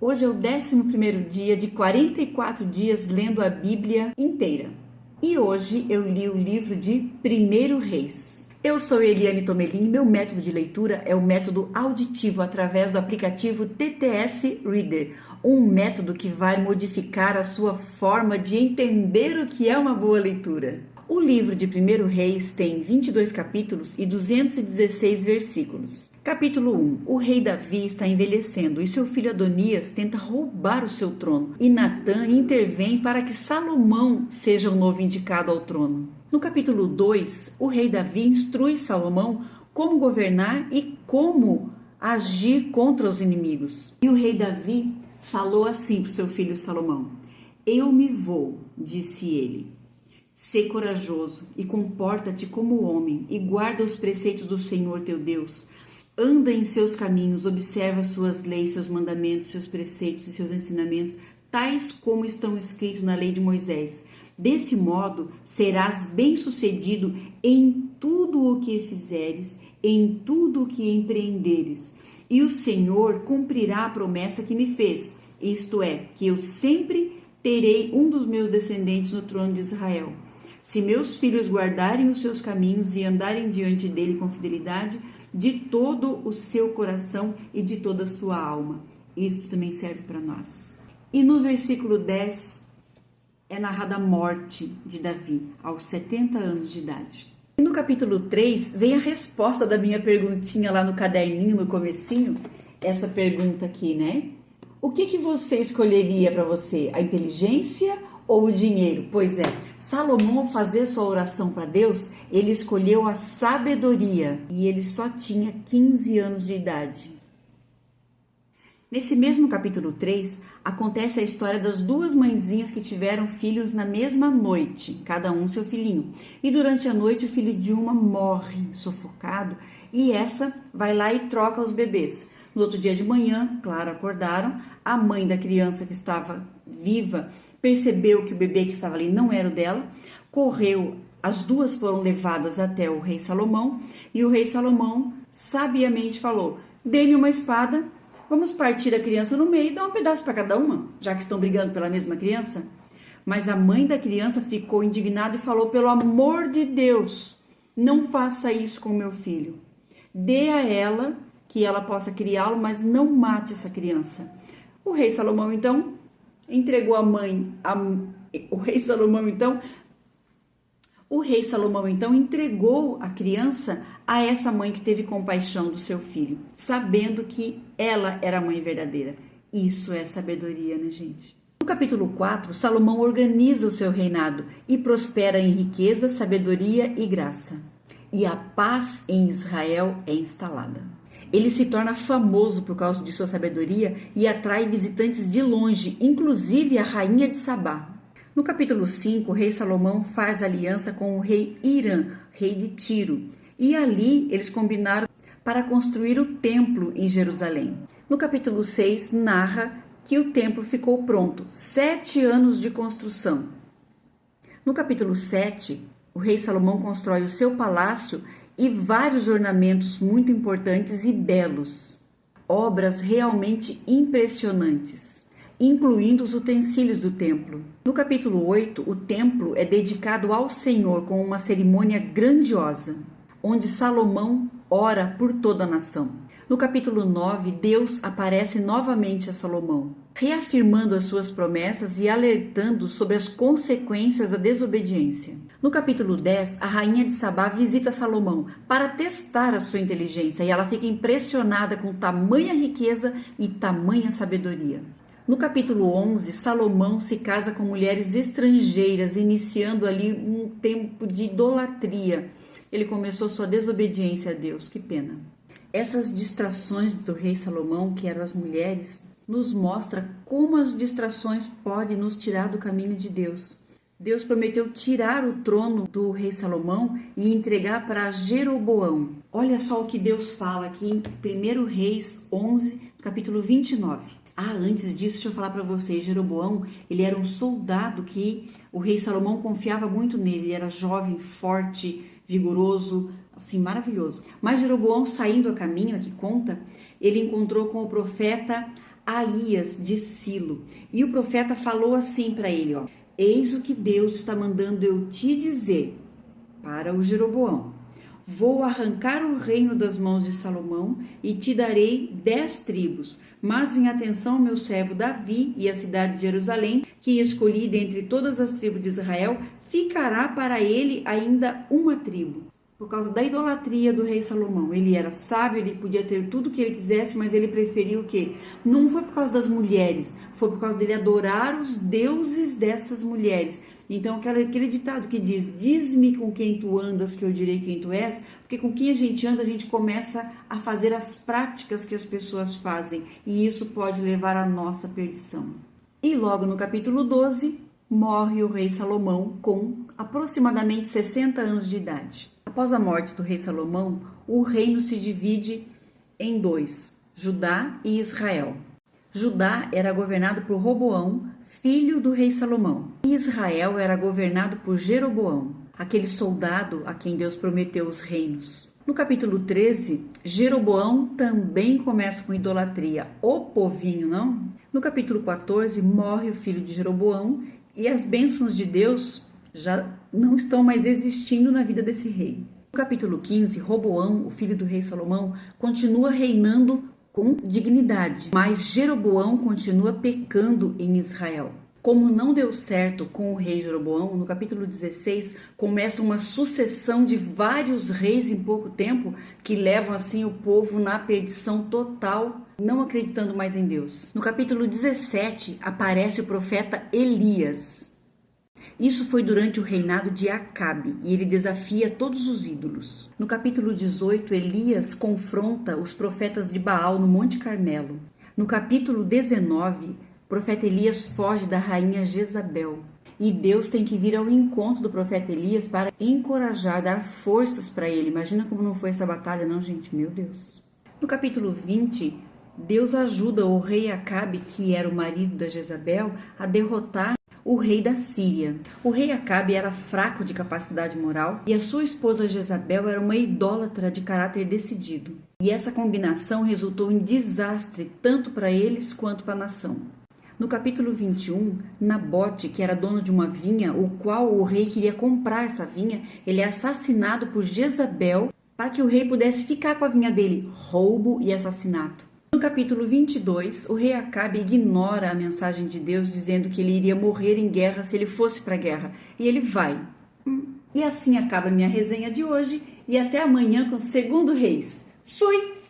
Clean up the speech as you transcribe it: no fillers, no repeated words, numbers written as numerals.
Hoje é o 11º dia de 44 dias lendo a Bíblia inteira. E hoje eu li o livro de 1 Reis. Eu sou Eliane Tomelin, meu método de leitura é o método auditivo através do aplicativo TTS Reader, um método que vai modificar a sua forma de entender o que é uma boa leitura. O livro de 1 Reis tem 22 capítulos e 216 versículos. Capítulo 1. O rei Davi está envelhecendo e seu filho Adonias tenta roubar o seu trono. E Natã intervém para que Salomão seja o novo indicado ao trono. No capítulo 2, o rei Davi instrui Salomão como governar e como agir contra os inimigos. E o rei Davi falou assim para o seu filho Salomão: "Eu me vou", disse ele. "Sê corajoso e comporta-te como homem e guarda os preceitos do Senhor teu Deus. Anda em seus caminhos, observa suas leis, seus mandamentos, seus preceitos e seus ensinamentos, tais como estão escritos na lei de Moisés. Desse modo, serás bem-sucedido em tudo o que fizeres, em tudo o que empreenderes. E o Senhor cumprirá a promessa que me fez, isto é, que eu sempre terei um dos meus descendentes no trono de Israel. Se meus filhos guardarem os seus caminhos e andarem diante dele com fidelidade, de todo o seu coração e de toda a sua alma." Isso também serve para nós. E no versículo 10 é narrada a morte de Davi, aos 70 anos de idade. E no capítulo 3 vem a resposta da minha perguntinha lá no caderninho, no comecinho. Essa pergunta aqui, né? O que você escolheria para você? A inteligência ou o dinheiro? Pois é, Salomão, ao fazer sua oração para Deus, ele escolheu a sabedoria e ele só tinha 15 anos de idade. Nesse mesmo capítulo 3, acontece a história das duas mãezinhas que tiveram filhos na mesma noite, cada um seu filhinho. E durante a noite o filho de uma morre sufocado e essa vai lá e troca os bebês. No outro dia de manhã, claro, acordaram, a mãe da criança que estava viva percebeu que o bebê que estava ali não era o dela, correu, as duas foram levadas até o rei Salomão e o rei Salomão sabiamente falou: "Dê-me uma espada, vamos partir a criança no meio e dar um pedaço para cada uma, já que estão brigando pela mesma criança." Mas a mãe da criança ficou indignada e falou: "Pelo amor de Deus, não faça isso com meu filho. Dê a ela que ela possa criá-lo, mas não mate essa criança." O rei Salomão então entregou o rei Salomão então entregou a criança a essa mãe que teve compaixão do seu filho, sabendo que ela era a mãe verdadeira. Isso é sabedoria, né, gente? No capítulo 4, Salomão organiza o seu reinado e prospera em riqueza, sabedoria e graça. E a paz em Israel é instalada. Ele se torna famoso por causa de sua sabedoria e atrai visitantes de longe, inclusive a rainha de Sabá. No capítulo 5, o rei Salomão faz aliança com o rei Irã, rei de Tiro, e ali eles combinaram para construir o templo em Jerusalém. No capítulo 6, narra que o templo ficou pronto, 7 anos de construção. No capítulo 7, o rei Salomão constrói o seu palácio e vários ornamentos muito importantes e belos, obras realmente impressionantes, incluindo os utensílios do templo. No capítulo 8, o templo é dedicado ao Senhor com uma cerimônia grandiosa, onde Salomão ora por toda a nação. No capítulo 9, Deus aparece novamente a Salomão, reafirmando as suas promessas e alertando sobre as consequências da desobediência. No capítulo 10, a rainha de Sabá visita Salomão para testar a sua inteligência e ela fica impressionada com tamanha riqueza e tamanha sabedoria. No capítulo 11, Salomão se casa com mulheres estrangeiras, iniciando ali um tempo de idolatria. Ele começou sua desobediência a Deus, que pena. Essas distrações do rei Salomão, que eram as mulheres, nos mostra como as distrações podem nos tirar do caminho de Deus. Deus prometeu tirar o trono do rei Salomão e entregar para Jeroboão. Olha só o que Deus fala aqui em 1 Reis 11, capítulo 29. Antes disso, deixa eu falar para vocês, Jeroboão, ele era um soldado que o rei Salomão confiava muito nele. Ele era jovem, forte, vigoroso, assim, maravilhoso. Mas Jeroboão, saindo a caminho, aqui conta, ele encontrou com o profeta Aías de Silo. E o profeta falou assim para ele, ó: eis o que Deus está mandando eu te dizer para o Jeroboão. Vou arrancar o reino das mãos de Salomão e te darei 10 tribos. Mas em atenção ao meu servo Davi e a cidade de Jerusalém, que escolhi dentre todas as tribos de Israel, ficará para ele ainda uma tribo. Por causa da idolatria do rei Salomão. Ele era sábio, ele podia ter tudo o que ele quisesse, mas ele preferiu o quê? Não foi por causa das mulheres, foi por causa dele adorar os deuses dessas mulheres. Então, aquele ditado que diz: diz-me com quem tu andas, que eu direi quem tu és, porque com quem a gente anda, a gente começa a fazer as práticas que as pessoas fazem, e isso pode levar à nossa perdição. E logo no capítulo 12, morre o rei Salomão com aproximadamente 60 anos de idade. Após a morte do rei Salomão, o reino se divide em dois: Judá e Israel. Judá era governado por Roboão, filho do rei Salomão, e Israel era governado por Jeroboão, aquele soldado a quem Deus prometeu os reinos. No capítulo 13, Jeroboão também começa com idolatria, o povinho, não? No capítulo 14, morre o filho de Jeroboão e as bênçãos de Deus já não estão mais existindo na vida desse rei. No capítulo 15, Roboão, o filho do rei Salomão, continua reinando com dignidade, mas Jeroboão continua pecando em Israel. Como não deu certo com o rei Jeroboão, no capítulo 16 começa uma sucessão de vários reis em pouco tempo que levam assim o povo na perdição total, não acreditando mais em Deus. No capítulo 17 aparece o profeta Elias. Isso foi durante o reinado de Acabe e ele desafia todos os ídolos. No capítulo 18, Elias confronta os profetas de Baal no Monte Carmelo. No capítulo 19, o profeta Elias foge da rainha Jezabel. E Deus tem que vir ao encontro do profeta Elias para encorajar, dar forças para ele. Imagina como não foi essa batalha, não, gente? Meu Deus. No capítulo 20, Deus ajuda o rei Acabe, que era o marido da Jezabel, a derrotar o rei da Síria. O rei Acabe era fraco de capacidade moral e a sua esposa Jezabel era uma idólatra de caráter decidido. E essa combinação resultou em desastre tanto para eles quanto para a nação. No capítulo 21, Nabote, que era dono de uma vinha, o qual o rei queria comprar essa vinha, ele é assassinado por Jezabel para que o rei pudesse ficar com a vinha dele. Roubo e assassinato. No capítulo 22, o rei Acabe ignora a mensagem de Deus dizendo que ele iria morrer em guerra se ele fosse para a guerra. E ele vai. E assim acaba a minha resenha de hoje e até amanhã com o 2º Reis. Fui!